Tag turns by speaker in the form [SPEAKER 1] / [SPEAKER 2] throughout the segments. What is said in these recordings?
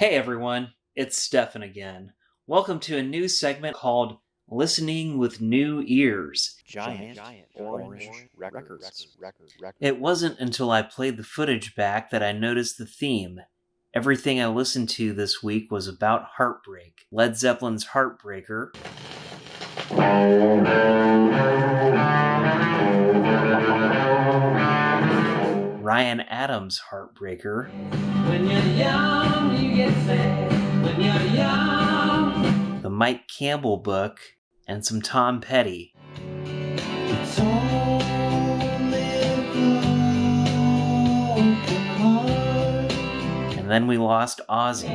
[SPEAKER 1] Hey everyone, it's Stefan again. Welcome to a new segment called Listening with New Ears.
[SPEAKER 2] Giant orange records.
[SPEAKER 1] It wasn't until I played the footage back that I noticed the theme. Everything I listened to this week was about Heartbreak. Led Zeppelin's Heartbreaker, Ryan Adams' Heartbreaker,
[SPEAKER 3] When you're young, you get sad. When you're young,
[SPEAKER 1] the Mike Campbell book, and some Tom Petty.
[SPEAKER 3] it's only a broken heart.
[SPEAKER 1] And then we lost Ozzy.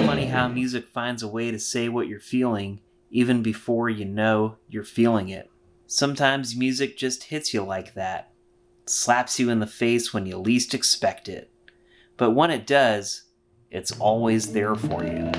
[SPEAKER 1] Funny how music finds a way to say what you're feeling even before you know you're feeling it. Sometimes music just hits you like that. Slaps you in the face when you least expect it. But when it does, it's always there for you.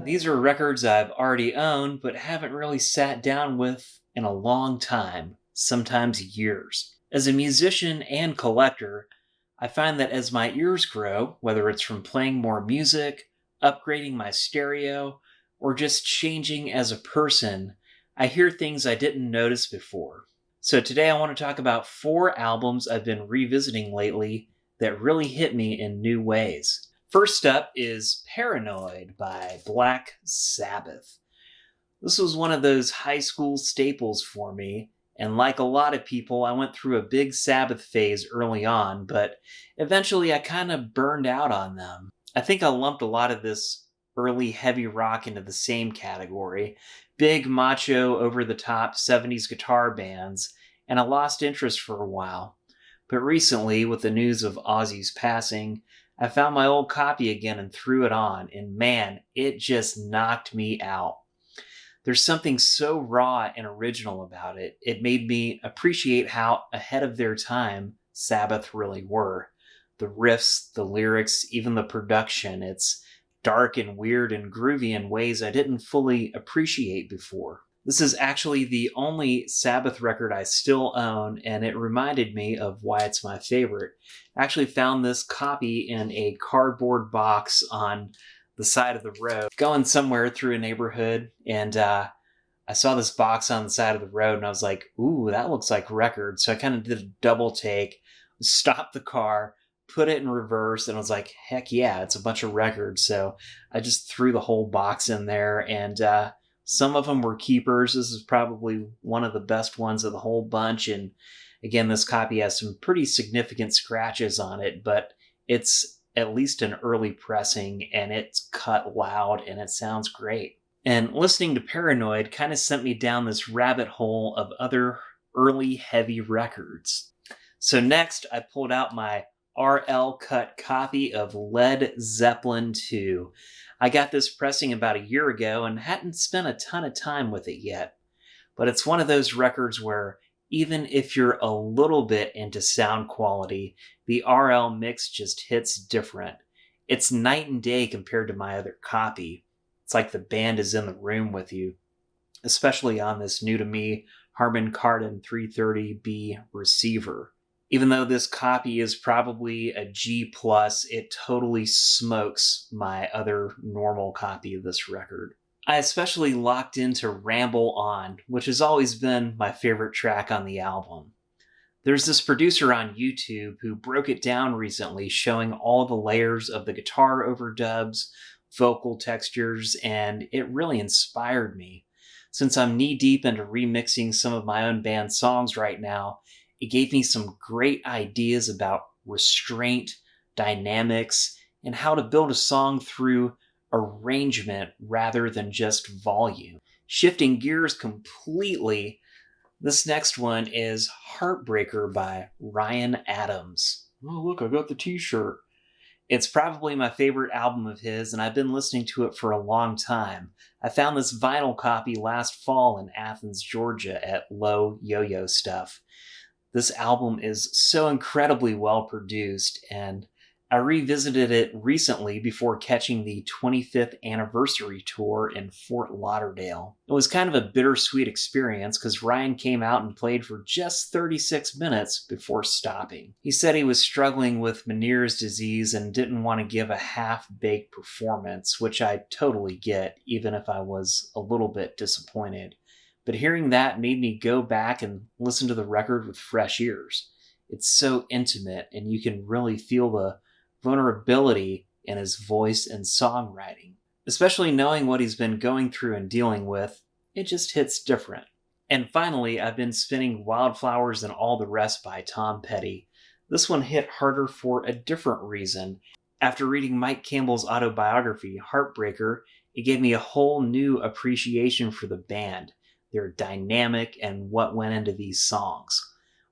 [SPEAKER 1] These are records I've already owned, but haven't really sat down with in a long time, sometimes years. As a musician and collector, I find that as my ears grow, whether it's from playing more music, upgrading my stereo, or just changing as a person, I hear things I didn't notice before. So today I want to talk about 4 albums I've been revisiting lately that really hit me in new ways. First up is Paranoid by Black Sabbath. This was one of those high school staples for me, and like a lot of people, I went through a big Sabbath phase early on, but eventually I kind of burned out on them. I think I lumped a lot of this early heavy rock into the same category. Big, macho, over-the-top 70s guitar bands, and I lost interest for a while. But recently, with the news of Ozzy's passing, I found my old copy again and threw it on, and man, it just knocked me out. There's something so raw and original about it. It made me appreciate how ahead of their time Sabbath really were. The riffs, the lyrics, even the production, it's dark and weird and groovy in ways I didn't fully appreciate before. This is actually the only Sabbath record I still own, and it reminded me of why it's my favorite. I actually found this copy in a cardboard box on the side of the road, going somewhere through a neighborhood, and I saw this box on the side of the road, and I was like, ooh, that looks like records. So I kind of did a double take, stopped the car, put it in reverse, and I was like, heck yeah, it's a bunch of records. So I just threw the whole box in there, and some of them were keepers. This is probably one of the best ones of the whole bunch, and again, this copy has some pretty significant scratches on it, but it's at least an early pressing, and it's cut loud, and it sounds great. And listening to Paranoid kind of sent me down this rabbit hole of other early heavy records. So next, I pulled out my RL cut copy of Led Zeppelin 2. I got this pressing about a year ago and hadn't spent a ton of time with it yet. But it's one of those records where even if you're a little bit into sound quality, the RL mix just hits different. It's night and day compared to my other copy. It's like the band is in the room with you, especially on this new to me Harman Kardon 330B receiver. Even though this copy is probably a G+, it totally smokes my other normal copy of this record. I especially locked into Ramble On, which has always been my favorite track on the album. There's this producer on YouTube who broke it down recently, showing all the layers of the guitar overdubs, vocal textures, and it really inspired me. Since I'm knee-deep into remixing some of my own band songs right now, it gave me some great ideas about restraint, dynamics, and how to build a song through arrangement rather than just volume. Shifting gears completely, this next one is Heartbreaker by Ryan Adams. Oh, look, I got the t-shirt. It's probably my favorite album of his, and I've been listening to it for a long time. I found this vinyl copy last fall in Athens, Georgia at Low Yo-Yo Stuff. This album is so incredibly well produced, and I revisited it recently before catching the 25th anniversary tour in Fort Lauderdale. It was kind of a bittersweet experience because Ryan came out and played for just 36 minutes before stopping. He said he was struggling with Meniere's disease and didn't want to give a half-baked performance, which I totally get, even if I was a little bit disappointed. But hearing that made me go back and listen to the record with fresh ears. It's so intimate, and you can really feel the vulnerability in his voice and songwriting. Especially knowing what he's been going through and dealing with, it just hits different. And finally, I've been spinning Wildflowers and All the Rest by Tom Petty. This one hit harder for a different reason. After reading Mike Campbell's autobiography, Heartbreaker, it gave me a whole new appreciation for the band, their dynamic, and what went into these songs.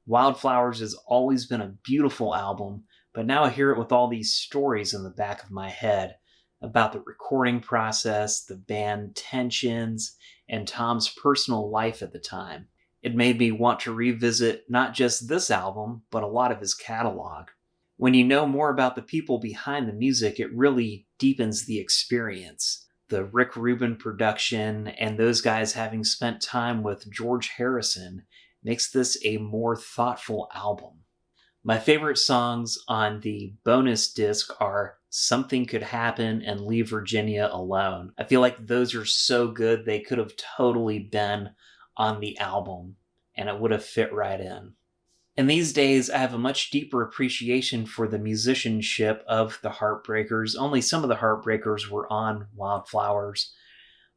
[SPEAKER 1] Wildflowers has always been a beautiful album, but now I hear it with all these stories in the back of my head about the recording process, the band tensions, and Tom's personal life at the time. It made me want to revisit not just this album, but a lot of his catalog. When you know more about the people behind the music, it really deepens the experience. The Rick Rubin production and those guys having spent time with George Harrison makes this a more thoughtful album. My favorite songs on the bonus disc are Something Could Happen and Leave Virginia Alone. I feel like those are so good they could have totally been on the album, and it would have fit right in. In these days, I have a much deeper appreciation for the musicianship of the Heartbreakers. Only some of the Heartbreakers were on Wildflowers,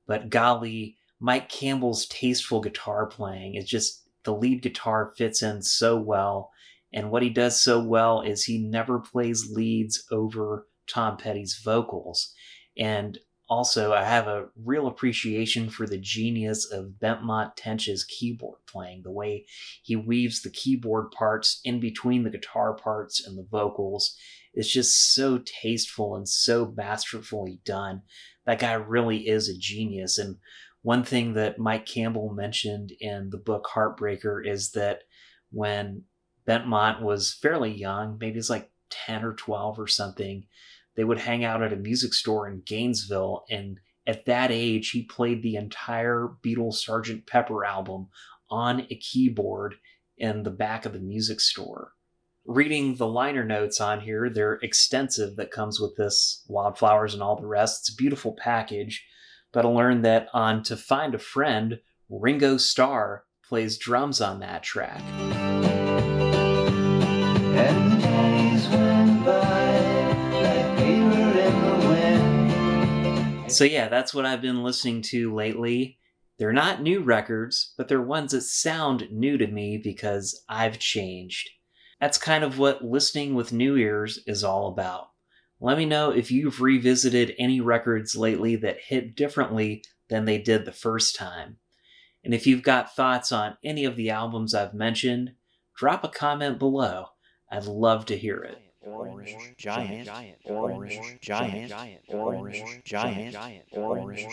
[SPEAKER 1] but golly, Mike Campbell's tasteful guitar playing is just, the lead guitar fits in so well. And what he does so well is he never plays leads over Tom Petty's vocals. And also, I have a real appreciation for the genius of Benmont Tench's keyboard playing, the way he weaves the keyboard parts in between the guitar parts and the vocals. It's just so tasteful and so masterfully done. That guy really is a genius. And one thing that Mike Campbell mentioned in the book Heartbreaker is that when Benmont was fairly young, maybe it's like 10 or 12 or something, they would hang out at a music store in Gainesville, and at that age, he played the entire Beatles Sgt. Pepper album on a keyboard in the back of the music store. Reading the liner notes on here, they're extensive, that comes with this Wildflowers and All the Rest. It's a beautiful package, but I learned that on To Find a Friend, Ringo Starr plays drums on that track.
[SPEAKER 3] And the days went by like paper in the wind.
[SPEAKER 1] So yeah, that's what I've been listening to lately. They're not new records, but they're ones that sound new to me because I've changed. That's kind of what listening with new ears is all about. Let me know if you've revisited any records lately that hit differently than they did the first time. And if you've got thoughts on any of the albums I've mentioned, drop a comment below. I'd love to hear it.
[SPEAKER 2] Orange, giant, orange, giant, orange, giant, orange, giant, orange.